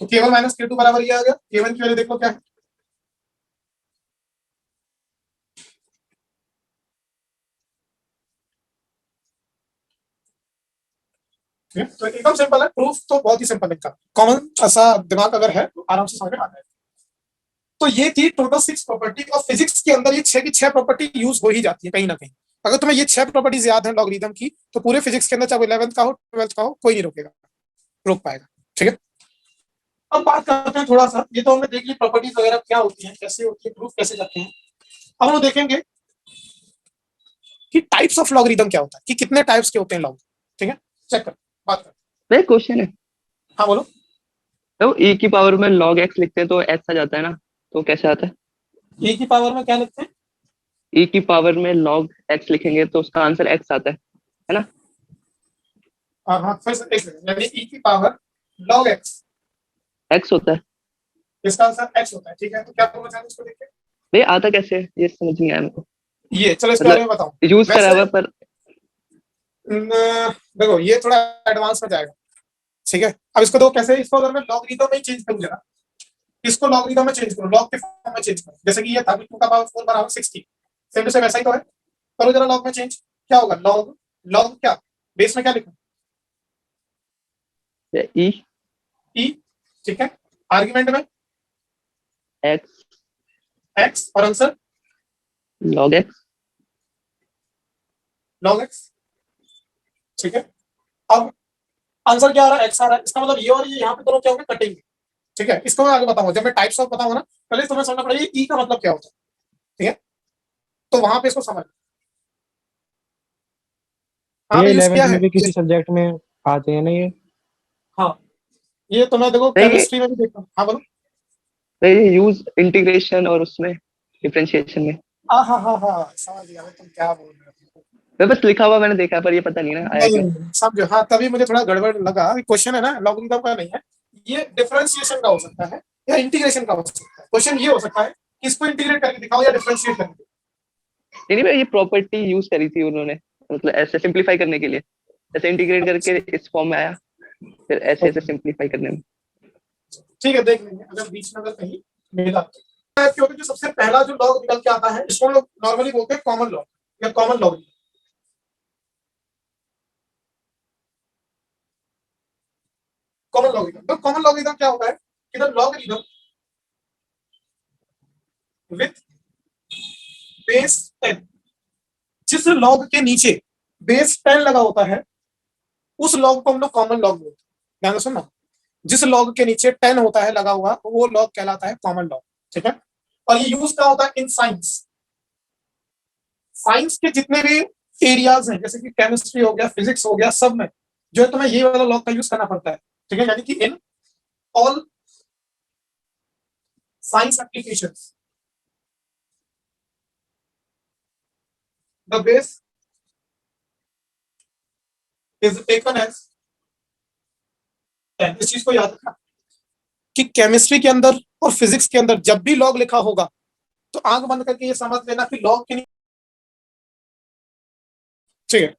तो k1 माइनस k2 बराबर ये आ गया, k1 की वैल्यू देखो क्या है, ठीक है? तो एकदम सिंपल है, प्रूफ तो बहुत ही सिंपल है, इनका कॉमन ऐसा दिमाग अगर है तो आराम से समझ में आ जाएगा। तो ये थी टोटल 6 प्रॉपर्टी, और फिजिक्स के अंदर ये 6 की 6 प्रॉपर्टी यूज हो ही जाती है कहीं ना कहीं। अगर तुम्हें ये 6 प्रॉपर्टीज याद है लॉगरिथम की, तो पूरे फिजिक्स के अंदर चाहे 11th का हो 12th का हो, कोई नहीं रोक पाएगा। ठीक है, अब बात करते हैं थोड़ा सा, ये तो हमने देख ली प्रॉपर्टीज वगैरह क्या होती हैं, कैसे होती है, प्रूफ कैसे करते हैं। अब हम लोग देखेंगे कि टाइप्स ऑफ लॉगरिथम क्या होता है, कि कितने टाइप्स के होते हैं लॉग। ठीक है, चेक कर, बात कर। एक क्वेश्चन है, हाँ बोलो। तो e की पावर में log x लिखते हैं तो s आ जाता है ना, तो कैसे आता है? e की पावर में क्या लिखते हैं? e की पावर में log x लिखेंगे तो उसका आंसर x आता है ना? हाँ फिर से एक सेकंड, यानी e की पावर log x, x होता है। इसका आंसर x होता है, ठीक है। तो क्या बोलना चाहते हैं इसको देख के? नहीं आता कैसे है? ये समझ नहीं आया मेरे को। ये चलो इसके बारे में बताओ। यूज करा वैसे हुआ पर देखो ये थोड़ा एडवांस में जाएगा, ठीक है। अब इसको दो कैसे, इसको अगर मैं लॉगरिथम में चेंज करूं जरा, इसको लॉगरिथम में चेंज करो, लॉग के फॉर्म में चेंज करो, जैसे कि ये 32 का पावर 4 बराबर 60, सेम टू सेम वैसा ही तो है। करो जरा लॉग में चेंज, क्या होगा? लॉग लॉग क्या बेस में क्या लिखूं? e e, ठीक है। आर्गुमेंट में x x और answer log x log x, ठीक है। अब आंसर क्या आ रहा है? x आ रहा है, इसका मतलब ये और ये यहाँ पे दोनों क्या होंगे? कटेंगे, ठीक है। इसको मैं आगे बताऊंगा, जब मैं टाइप्स ऑफ बताऊंगा ना, पहले तुम्हें समझना पड़ेगा ई का मतलब क्या होता है, ठीक है। तो वहां पे इसको समझ, हाँ ये यूज किया 11th है में भी किसी सब्जेक्ट में आते हैं ना ये? हाँ ये तो मैं देखो नहीं, केमिस्ट्री में भी देखता हूँ। हाँ बोलो। ये यूज इंटीग्रेशन और उसमें डिफरेंशिएशन में। हाँ समझ गया मैं तुम क्या बोल रहे हो। मैं बस लिखा हुआ मैंने देखा पर ये पता नहीं ना आया क्या। नहीं समझो, हाँ तभी मुझे थोड़ा गड़बड़ लगा। क्वेश्चन है ना लॉगरिथम का नहीं है, ये डिफरेंशिएशन का हो सकता है या इंटीग्रेशन का हो सकता है। क्वेश्चन ये हो सकता है कि इसको इंटीग्रेट करके दिखाओ या डिफरेंशिएट करके। नहीं नहीं, ये प्रॉपर्टी यूज करी थी उन्होंने, मतलब ऐसे सिंपलीफाई करने के लिए, ऐसे इंटीग्रेट करके इस फॉर्म में आया, फिर ऐसे ऐसे सिंपलीफाई करने में। ठीक है देख लेंगे अगर बीच में अगर कहीं मिला तो। क्योंकि जो सबसे पहला जो लॉग निकल के आता है इसको हम लोग नॉर्मली बोलते हैं कॉमन लॉग या कॉमन लॉग। कॉमन लॉगरिथम, तो कॉमन लॉगरिथम क्या होता है कि द लॉगरिथम विथ बेस 10, जिस लॉग के नीचे बेस 10 लगा होता है उस लॉग को हम लोग कॉमन लॉग बोलते हैं। ध्यान से सुनना, जिस लॉग के नीचे 10 होता है लगा हुआ वो लॉग कहलाता है कॉमन लॉग, ठीक है। और ये यूज क्या होता है इन साइंस, साइंस के जितने भी एरियाज हैं जैसे कि केमिस्ट्री हो गया, फिजिक्स हो गया, सब में जो है तुम्हें ये वाला लॉग का यूज करना पड़ता है, ठीक है। यानी कि in all science applications the base is taken as 10। इस चीज को याद रखना कि केमिस्ट्री के अंदर और फिजिक्स के अंदर जब भी लॉग लिखा होगा तो आंख बंद करके ये समझ लेना कि लॉग के, ठीक है।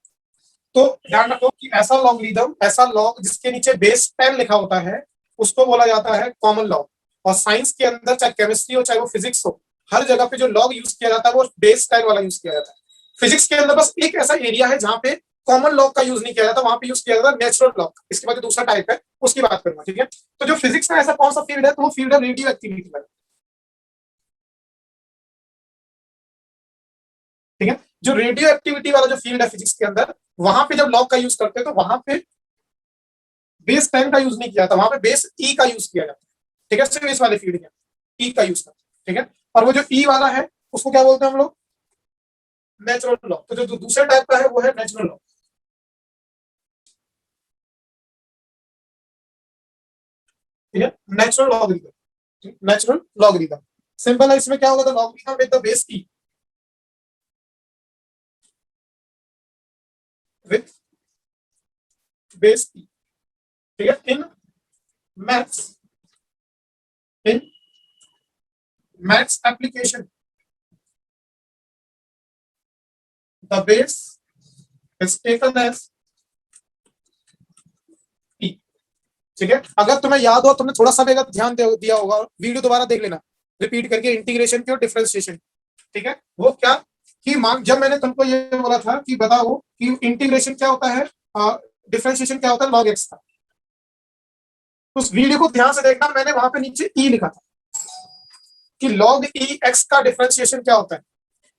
तो ध्यान रखो कि ऐसा लॉगरिथम, ऐसा लॉग जिसके नीचे बेस 10 लिखा होता है उसको बोला जाता है कॉमन लॉग। और साइंस के अंदर चाहे केमिस्ट्री हो चाहे वो फिजिक्स हो, हर जगह पे जो लॉग यूज किया जाता है वो बेस 10 वाला यूज किया जाता है। फिजिक्स के अंदर बस एक ऐसा एरिया है जहां पे कॉमन लॉग का यूज नहीं किया जाता, वहां पे यूज किया जाता है नेचुरल लॉग। इसके बाद जो दूसरा टाइप है उसकी बात करूंगा, ठीक है। तो जो फिजिक्स में ऐसा कौन सा फील्ड है तो वो फील्ड है रेडियो एक्टिविटी वाला, ठीक है। जो रेडियो एक्टिविटी वाला जो फील्ड है फिजिक्स के अंदर, वहां पे जब लॉग का यूज करते हैं तो वहां पे बेस 10 का यूज नहीं किया जाता, वहां पे बेस ई का यूज किया जाता है, ठीक है। सिर्फ इस वाले फील्ड में ई का यूज करते हैं, ठीक है। और वो जो ई वाला है उसको क्या बोलते हैं हम लोग? Natural law. तो जो दूसरे टाइप का है वो है नेचुरल लॉ, ठीक है। Natural logarithm, natural logarithm simple है। इसमें क्या होगा? The logarithm with the base E with base E, ठीक है। In maths, in maths application the base is taken as E, ठीक है। अगर तुम्हें याद हो, तुमने थोड़ा सा भी अगर ध्यान दिया होगा, वीडियो दोबारा देख लेना रिपीट करके, इंटीग्रेशन की और डिफरेंशिएशन, ठीक है। वो क्या कि मान जब मैंने तुमको ये बोला था कि बताओ कि इंटीग्रेशन क्या होता है, डिफरेंशिएशन क्या होता है, लॉग एक्स था। उस वीडियो को ध्यान से देखना, मैंने वहां पे नीचे ई लिखा था कि लॉग ई एक्स का डिफरेंशिएशन क्या होता है।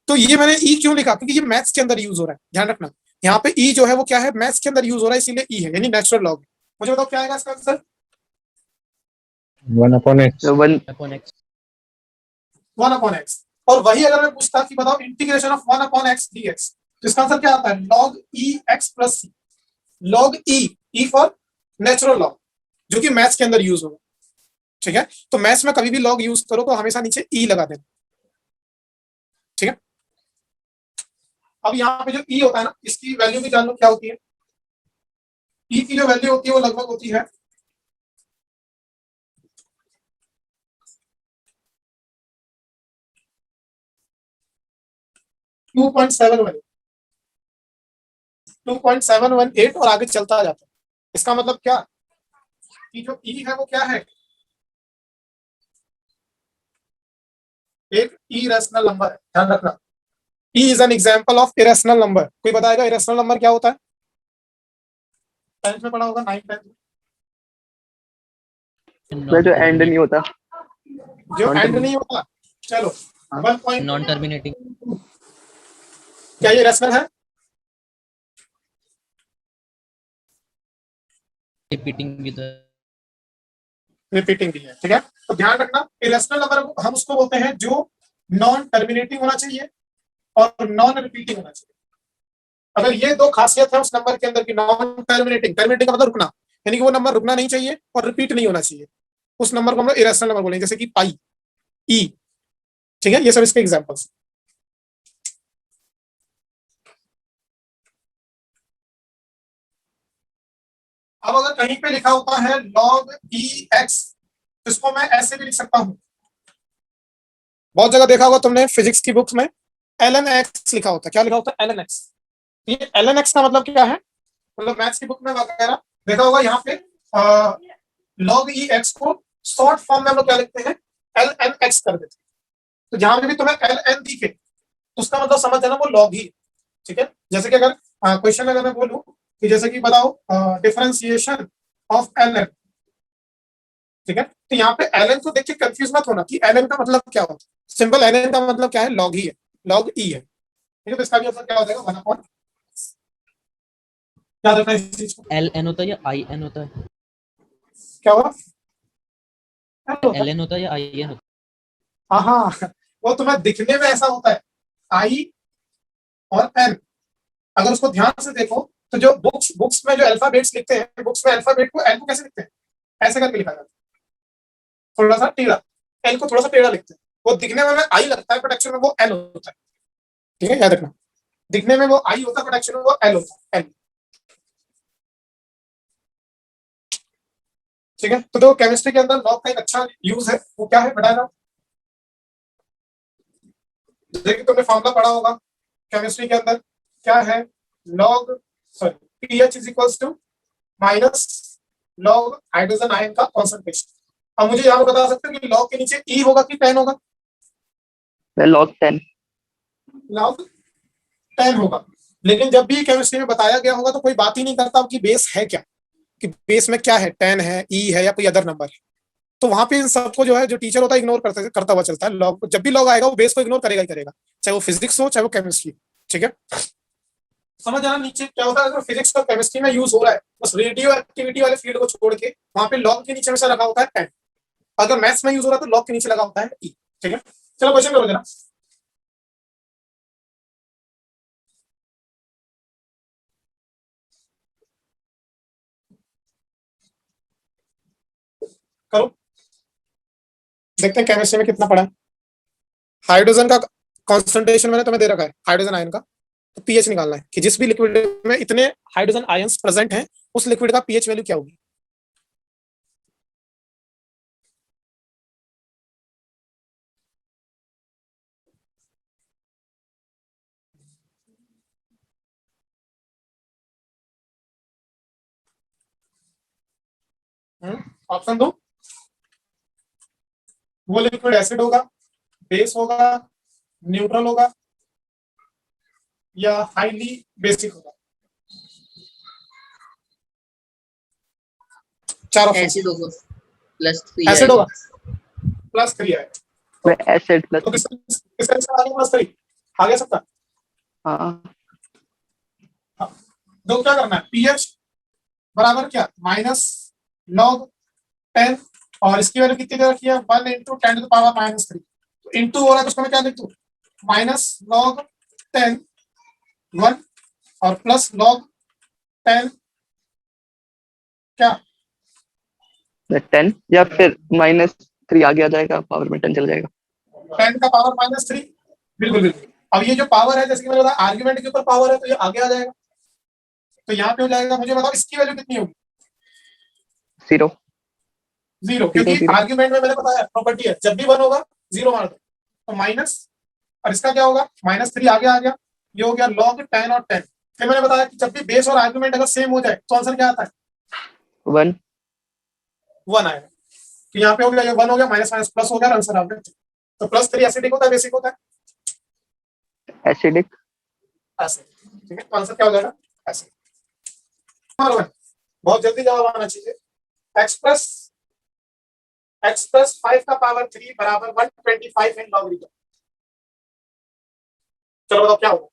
तो ये मैंने ई क्यों लिखा? क्योंकि ये मैथ्स के अंदर यूज हो रहा है, ध्यान रखना। यहाँ पे ई जो है वो क्या है? मैथ्स के अंदर यूज हो रहा है, इसीलिए ई है, यानी नेचुरल लॉग। मुझे बताओ क्या आएगा इसका आंसर? 1/x। तो 1 अपॉन एक्स। 1/x। और वही अगर मैं पूछता कि बताओ इंटीग्रेशन ऑफ 1/x dx, तो इसका आंसर क्या आता है? log e x plus c। log e for natural log, जो कि मैथ्स के अंदर यूज होगा, ठीक है। तो मैथ्स में कभी भी लॉग यूज करो तो हमेशा नीचे ई लगा देना, अब यहाँ पे जो ई होता है ना, इसकी वैल्यू भी जान लो क्या होती है। ई की जो वैल्यू होती है वो लगभग होती है 2.718 और आगे चलता जाता है। इसका मतलब क्या कि जो ई है वो क्या है, एक इरेशनल नंबर है, ध्यान रखना। E is an example of irrational number. कोई बताएगा इरेशनल नंबर क्या होता है? 10th में पढ़ा होगा, 9th 10th मैं जो एंड नहीं होता, जो एंड नहीं होता। चलो हाँ। 1 पॉइंट नॉन टर्मिनेटिंग, क्या ये रेशनल है? रिपीटिंग विद रिपीटिंग भी है, ठीक है। तो ध्यान रखना इरेशनल नंबर हम उसको बोलते हैं जो नॉन टर्मिनेटिंग होना चाहिए और नॉन रिपीटिंग होना चाहिए। अगर ये दो खासियत है उस नंबर के अंदर की, नॉन टर्मिनेटिंग, टर्मिनेटिंग का मतलब रुकना, यानी कि वो नंबर रुकना नहीं चाहिए और रिपीट नहीं होना चाहिए, उस नंबर को हम लोग इरेशनल नंबर बोलेंगे, जैसे कि पाई, ई, ठीक है। ये सब इसके एग्जांपल्स। अब अगर कहीं पे लिखा होता है log ई एक्स, इसको मैं ऐसे भी लिख सकता हूं। बहुत जगह देखा होगा तुमने फिजिक्स की बुक्स में ln x लिखा होता है। क्या लिखा होता है? ln x। ये ln x का मतलब क्या है? मतलब मैथ्स की बुक में वगैरह देखा होगा, यहाँ पे log ई एक्स को शॉर्ट फॉर्म में हम लोग क्या लिखते हैं? ln x कर देते हैं। तो जहां पे भी तुम्हें ln दिखे तो उसका मतलब समझ जाना वो log ही, ठीक है। जैसे कि अगर क्वेश्चन में अगर मैं बोलूं कि जैसे कि बताओ डिफरेंशिएशन ऑफ ln, ठीक है। तो यहाँ पे ln को देख के कंफ्यूज मत होना कि ln का मतलब क्या होता है। सिंपल ln का मतलब क्या है? log ही है, log ई है, ठीक है। तो इसका भी आंसर क्या हो जाएगा? 1/, याद रखना इस चीज को। एल एन होता है या आई एन होता है? क्या हुआ? एल एन होता है या आई एन होता हाँ, वो तुम्हें दिखने में ऐसा होता है आई और एन। अगर उसको ध्यान से देखो तो जो बुक्स में जो अल्फाबेट्स लिखते हैं, बुक्स में अल्फाबेट को एल को कैसे लिखते हैं? ऐसे करके लिखा जाता है, थोड़ा सा टेढ़ा। एल को थोड़ा सा टेढ़ा लिखते हैं। वो दिखने में आई लगता है बट एक्चुअल में वो एल होता है, ठीक है। याद रखना, दिखने में वो आई होता है बट एक्चुअल में वो एल होता है, एल, ठीक है। तो देखो केमिस्ट्री के अंदर लॉग का एक अच्छा यूज है, वो क्या है बताना। जैसे कि तुमने फॉर्मूला पढ़ा होगा केमिस्ट्री के अंदर, क्या है? Log, sorry, pH is equals to minus log hydrogen ion का कॉन्सेंट्रेशन। अब मुझे यहाँ बता सकते हो कि लॉग के नीचे ई होगा कि 10 होगा? log 10। लॉग 10 होगा। लेकिन जब भी केमिस्ट्री में बताया गया होगा तो कोई बात ही नहीं करता कि बेस है क्या, कि बेस में क्या है, 10 है, ई है या कोई अदर नंबर है। तो वहां पे इन सबको जो है जो टीचर होता है इग्नोर करता हुआ चलता है। लॉग, जब भी लॉग आएगा वो बेस को इग्नोर करेगा ही करेगा, चाहे वो फिजिक्स हो चाहे वो केमिस्ट्री, ठीक है। समझ आना नीचे क्या होता है? अगर फिजिक्स और केमिस्ट्री में यूज हो रहा है बस रेडियो एक्टिविटी वाले फील्ड को छोड़ के, वहां पे लॉग के नीचे हमेशा लगा होता है 10। अगर मैथ्स में यूज हो रहा है तो लॉग के नीचे लगा होता है ई, ठीक है। चलो क्वेश्चन करो जरा। करो, देखते हैं केमिस्ट्री में कितना पड़ा है। हाइड्रोजन का कॉन्सेंट्रेशन मैंने तुम्हें दे रखा है, हाइड्रोजन आयन का। तो पीएच निकालना है कि जिस भी लिक्विड में इतने हाइड्रोजन आयंस प्रेजेंट हैं उस लिक्विड का पीएच वैल्यू क्या होगी। ऑप्शन दो। वो लिक्विड एसिड होगा, बेस होगा, न्यूट्रल होगा या हाईली बेसिक होगा? चार ऑप्शन। एसिड होगा +3 एसिड आएगा। होगा, +3 है। मैं एसिड तो प्लस। किसका आगे +3 आ गया सबका? हाँ, तो क्या करना है? पीएच बराबर क्या? माइनस लॉग 10 और इसकी वैल्यू कितनी दे रखी है? 1 × 10⁻³ तो इंटू हो रहा है तो उसको मैं क्या लिख दूं? माइनस लॉग 10 1 और प्लस लॉग 10 क्या? 10 या फिर -3 आगे आ जाएगा, पावर में 10 चल जाएगा। 10 का पावर -3, बिल्कुल बिल्कुल। अब ये जो पावर है, जैसे कि मैंने बताया आर्ग्यूमेंट के ऊपर पावर है, तो ये आगे आ जाएगा, तो यहाँ पे हो जाएगा। मुझे बताओ इसकी वैल्यू कितनी होगी? 0 0, क्योंकि 0 आर्ग्यूमेंट में मैंने बताया प्रॉपर्टी है, जब भी 1 होगा 0 मार दो, तो माइनस, और इसका क्या होगा -3 आगे आ गया, ये हो गया log 10 और 10। फिर मैंने बताया कि जब भी बेस और आर्ग्यूमेंट अगर सेम हो जाए तो आंसर क्या आता है? 1 1 आएगा। तो यहाँ पे हो गया, ये 1 हो गया, माइनस माइनस प्लस हो गया, आंसर आ गया। तो +3 एसिडिक होता है बेसिक होता है? एसिडिक। ऐसे, ठीक है, तो आंसर क्या हो जाएगा? ऐसे। नंबर 1 बहुत जल्दी जवाब आना चाहिए। x प्लस 5 का पावर 3 बराबर 125 इन लॉगरिथम। चलो बताओ क्या होगा?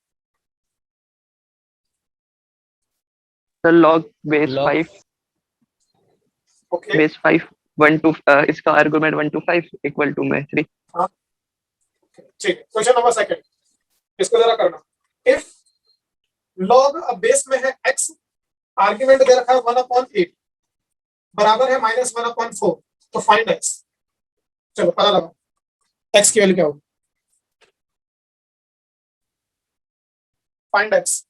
तो log base Log 5 okay, base 5 1 to इसका आर्गुमेंट 1 to 5 इक्वल टू में 3। ठीक है। क्वेश्चन नंबर 2 इसको जरा करना। इफ लॉग अब बेस में है x, आर्गुमेंट दे रखा है 1/8 बराबर है -1/4, तो फाइंड x। चलो पता लगा x की वैल्यू क्या होगी। फाइंड x,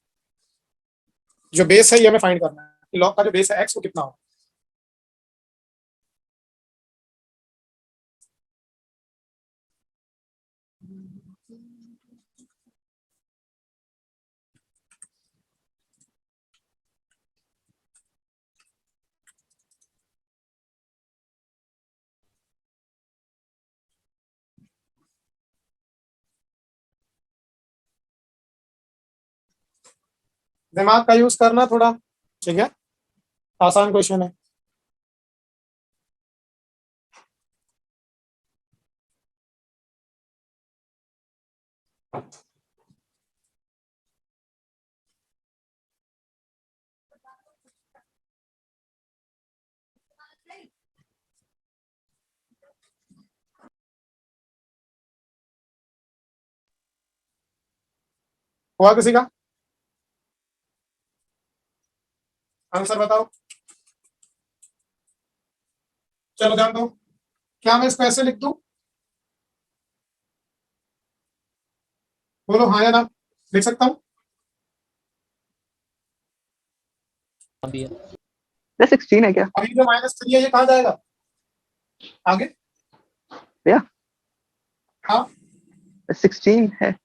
जो बेस है ये हमें फाइंड करना है कि लॉग का जो बेस है x वो कितना होगा। दिमाग का यूज करना थोड़ा, ठीक है, आसान क्वेश्चन है। हुआ किसी का? आंसर बताओ। चलो ध्यान दो, क्या मैं इसको ऐसे लिख दूं? बोलो हाँ या ना, लिख सकता हूँ? दिया। ये 16 है क्या अभी जो -3 है ये कहाँ जाएगा आगे? भैया? हाँ 16 है।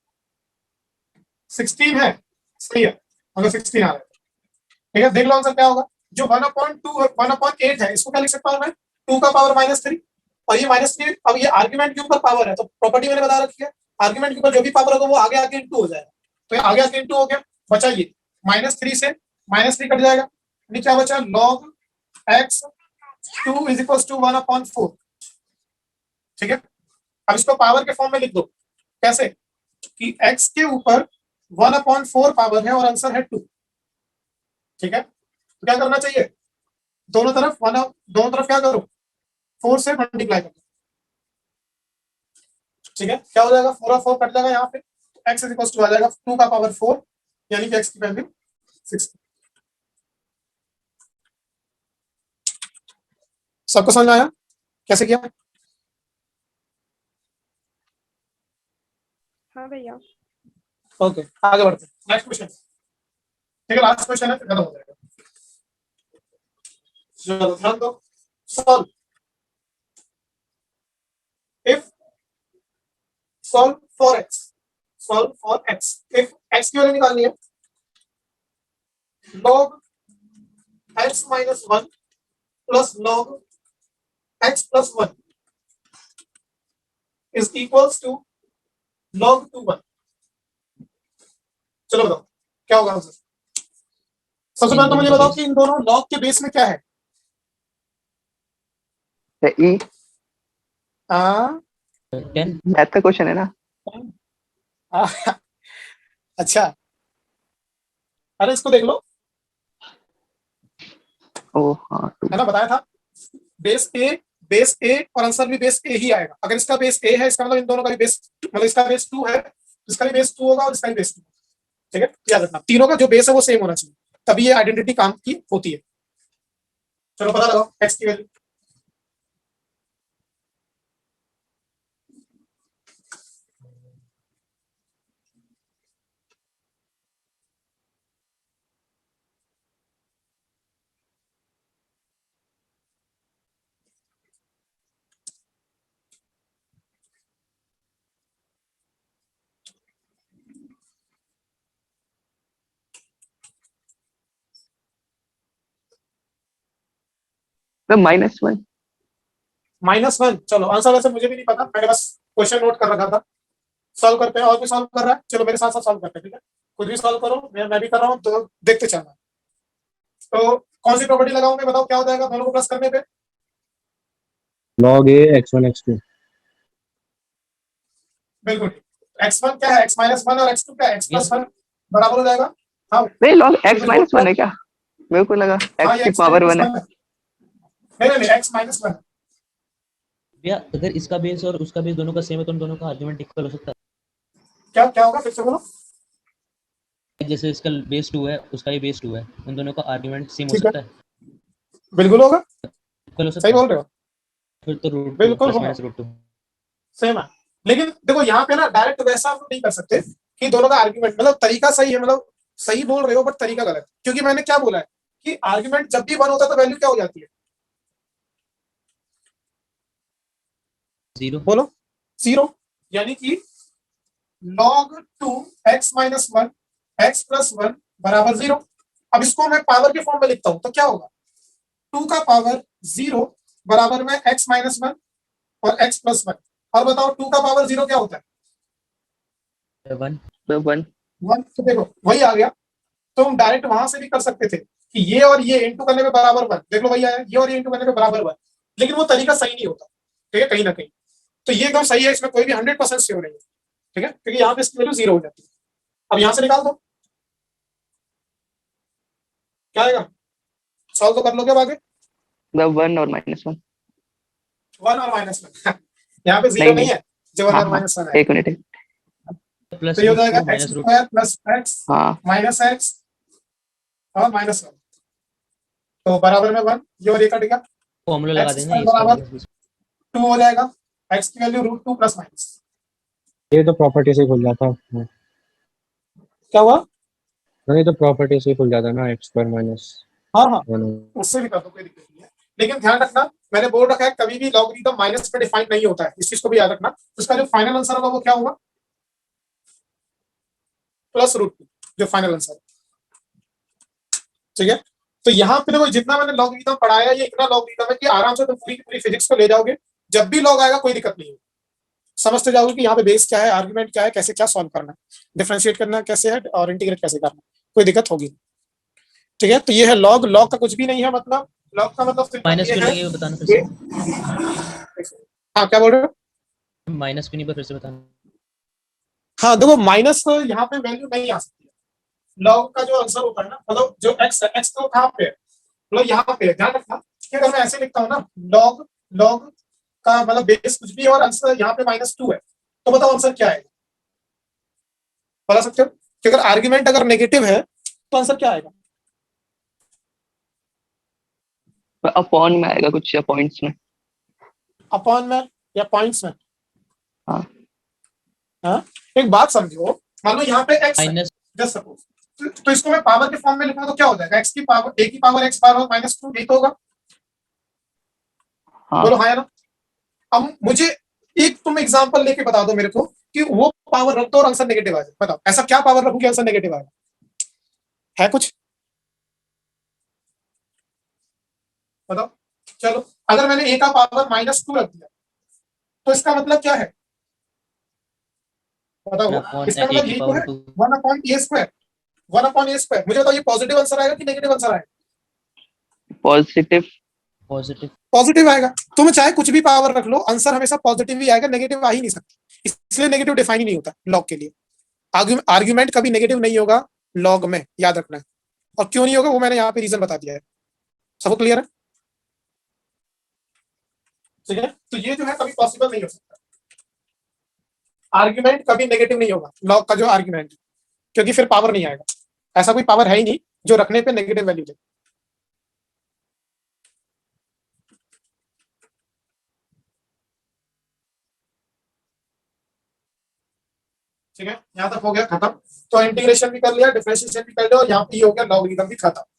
16 है, सही है, अगर 16 आ रहा है। ठीक है, देख लो आंसर क्या होगा। जो 1/2 1/8 है इसको क्या लिख सकता हूँ मैं? 2 का पावर -3, और ये -3 अब ये आर्ग्यूमेंट के ऊपर पावर है, तो प्रॉपर्टी मैंने बता रखी है, आर्ग्यूमेंट के ऊपर जो भी पावर होगा वो आगे आके इंटू हो जाएगा। तो ये आगे आके इंटू हो गया, बचा ये -3 से -3 कट जाएगा, नीचे बचा log x 2 is equal to 1/4। ठीक है, अब इसको पावर के फॉर्म में लिख दो। कैसे? कि x के ऊपर 1/4 पावर है और आंसर है 2। ठीक है, तो क्या करना चाहिए? दोनों तरफ क्या करो? 4 से मल्टीप्लाई करो। ठीक है, क्या हो जाएगा? 4 और 4 कट जाएगा यहाँ पे, x इज इक्वल टू आ जाएगा 2 का पावर 4, यानी कि x की वैल्यू 6। सबको समझ में आया कैसे किया? हाँ भैया। ओके, आगे बढ़ते हैं। नेक्स्ट क्वेश्चन, ठीक है, लास्ट क्वेश्चन है, फिर खत्म हो जाएगा। चलो ध्यान दो, solve. If solve for x, if x की वैल्यू निकालनी है, log x - 1 plus log x plus 1 is equals to log 2 1। चलो बताओ क्या होगा आंसर। सबसे पहले तो मुझे बताओ कि इन दोनों log के बेस में क्या है? ई। हाँ 10 मैथ का क्वेश्चन है ना। अच्छा, अरे इसको देख लो, ओ हाँ 2। है ना, बताया था बेस ए और आंसर भी बेस ए ही आएगा। अगर इसका बेस ए है इसका मतलब इन दोनों का भी बेस, मतलब इसका बेस 2 है, इसका भी बेस 2 होगा और इसका भी बेस 2। ठीक है, याद रखना तीनों का जो बेस है वो सेम होना चाहिए, तभी ये आइडेंटिटी काम की होती है। चलो पता लगाओ एक्स की वैल्यू। तो -1। -1। चलो आंसर वैसे मुझे भी नहीं पता, मैंने बस क्वेश्चन नोट कर रखा था। सॉल्व करते हैं, और भी सॉल्व कर रहा है, चलो मेरे साथ साथ सॉल्व करते हैं, ठीक है? खुद भी सॉल्व करो, मैं भी कर रहा हूँ, तो देखते चलना। तो कौन सी प्रॉपर्टी लगाऊंगे, बताओ क्या हो जाएगा दोनों को प्लस करने पे? log a x1 x2 बिल्कुल ठीक। x1 क्या है, x-1, और x2 क्या है, x+1 बराबर हो जाएगा। हाँ नहीं, log x बिल्कुल -1 है क्या? मेरे को लगा हाँ, x ये की x पावर 1 है। -1 है। नहीं, x-1। भैया अगर इसका बेस और उसका बेस दोनों का सेम है तो उन दोनों का आर्गुमेंट इक्वल हो सकता क्या क्या होगा, फिर से बोलो। है। जैसे इसका बेस 2 है, उसका भी बेस 2 है, उन दोनों का आर्गुमेंट सेम हो ठीक है, सकता है, बिल्कुल होगा, इक्वल हो सही सकता है। बोल रहे हो, फिर तो √2 बिल्कुल होगा, ±√2। सेम है। लेकिन देखो यहाँ पे ना डायरेक्ट वैसा हम नहीं कर सकते कि दोनों का आर्ग्यूमेंट, मतलब तरीका सही है, मतलब सही बोल रहे हो बट तरीका गलत है। क्योंकि मैंने क्या बोला है कि आर्ग्यूमेंट जब भी 1 होता है तो वैल्यू क्या हो जाती है, 0। बोलो, 0। यानी कि log 2 x-1 x+1 बराबर 0। अब इसको मैं पावर के फॉर्म में लिखता हूं तो क्या होगा, 2 का पावर 0 बराबर में x-1 और x+1। और बताओ 2 का पावर 0 क्या होता है, 1। तो 1। 1। तो देखो वही आ गया। तो हम डायरेक्ट वहां से भी कर सकते थे कि ये और ये इंटू करने में बराबर 1, देख लो वही आया, ये और ये इंटू करने में बराबर 1। लेकिन वो तरीका सही नहीं होता, ठीक है, कहीं ना कहीं। तो ये एकदम सही है, इसमें कोई भी 100% श्योर नहीं है, ठीक है, क्योंकि यहाँ पे इसकी वैल्यू 0 हो जाती है। अब यहाँ से निकाल दो, क्या आएगा, सॉल्व तो कर लोगे अब आगे। 1 और -1। 1 और -1 यहाँ पे 0 नहीं नहीं नहीं, है, जो 1 हाँ और हाँ, -1 है। एक मिनट। प्लस तो ये हो जाएगा √2 x minus √2 square plus x हाँ, माइनस x और -1, तो बराबर में 1, ये और ये कटेगा, फॉर्मूला लगा x देना स्क्वायर इसका बराबर 2 हो जाएगा, x की वैल्यू √2 प्लस माइनस। ये तो प्रॉपर्टी से ही खुल जाता है। क्या हुआ, नहीं तो प्रॉपर्टी से ही खुल जाता है ना, x² माइनस हाँ हाँ 1। उससे भी कर दो, कोई दिक्कत नहीं है। लेकिन ध्यान रखना, मैंने बोल रखा है कभी भी लॉगरिथम माइनस पे डिफाइन नहीं होता है, इस चीज को भी याद रखना। उसका जो फाइनल आंसर होगा वो क्या होगा, +√2, जो फाइनल आंसर है, ठीक है। तो यहाँ पे देखो जितना मैंने लॉगरिथम पढ़ाया, ये इतना लॉगरिथम है कि आराम से तुम पूरी की पूरी फिजिक्स को ले जाओगे, जब भी लॉग आएगा कोई दिक्कत नहीं है, समझते जाओगे कि यहाँ पे बेस क्या है, आर्गुमेंट क्या है, कैसे क्या सॉल्व करना है, डिफरेंशिएट करना कैसे है, और इंटीग्रेट कैसे करना है, कोई दिक्कत होगी नहीं, ठीक है। तो ये है लॉग, लॉग का कुछ भी नहीं है, मतलब लॉग का मतलब सिंपल माइनस ये क्यों है, लगे वो बताना फिर ये हाँ क्या बोल रहे हो, से, माइनस क्यों नहीं पर फिर से बताना। हाँ देखो माइनस यहाँ पे वैल्यू नहीं आ सकती है, लॉग का जो आंसर होता है ना, मतलब जो एक्स है, एक्स तो कहाँ पे है, मतलब यहाँ पे है। ध्यान रखना कि अगर मैं ऐसे लिखता हूँ ना, लॉग लॉग का मतलब बेस कुछ भी और आंसर यहाँ पे -2 है, तो बताओ आंसर क्या आएगा, बता सकते हो, कि अगर आर्ग्यूमेंट अगर नेगेटिव है तो आंसर क्या आएगा, अपॉन में आएगा कुछ या पॉइंट्स में। अपॉन में या पॉइंट्स में, हाँ, हाँ। एक बात समझो, मान लो यहाँ पे एक्स है, माइनस जस्ट सपोज, तो इसको मैं पावर के फॉर्म में लिखूं तो क्या हो जाएगा, एक्स की पावर ए की पावर एक्स बार -2, यही तो होगा, हाँ, बोलो हाँ या ना। अब मुझे एक तुम एग्जांपल लेके बता दो मेरे को कि वो पावर रख दो और आंसर नेगेटिव आ जाए, बताओ ऐसा क्या पावर रखूं कि आंसर नेगेटिव आएगा, है कुछ, बताओ। चलो अगर मैंने ए का पावर -2 रख दिया तो इसका मतलब क्या है, बताओ, अपॉन इसका ए मतलब की यही तो पावर है, 2। 1/a², 1/a²। मुझे बताओ ये पॉजिटिव आंसर आएगा कि नेगेटिव आंसर आएगा, पॉजिटिव। पॉजिटिव। पॉजिटिव आएगा। तुम चाहे कुछ भी पावर रख लो, आंसर हमेशा पॉजिटिव ही आएगा, नेगेटिव आ ही नहीं सकता, इसलिए नेगेटिव डिफाइन ही नहीं होता लॉग के लिए। आर्ग्यूमेंट कभी नेगेटिव नहीं होगा लॉग में, याद रखना है। और क्यों नहीं होगा वो मैंने यहाँ पे रीजन बता दिया है, सबको क्लियर है, ठीक है। तो ये जो है कभी पॉसिबल नहीं हो सकता, आर्ग्यूमेंट कभी नेगेटिव नहीं होगा लॉग का जो आर्ग्यूमेंट, क्योंकि फिर पावर नहीं आएगा, ऐसा कोई पावर है ही नहीं जो रखने पे नेगेटिव वैल्यू दे, ठीक है। यहाँ तक हो गया खत्म। तो इंटीग्रेशन भी कर लिया, डिफरेंशिएशन भी कर लिया, और यहाँ पे हो गया लॉगरिथम भी खत्म।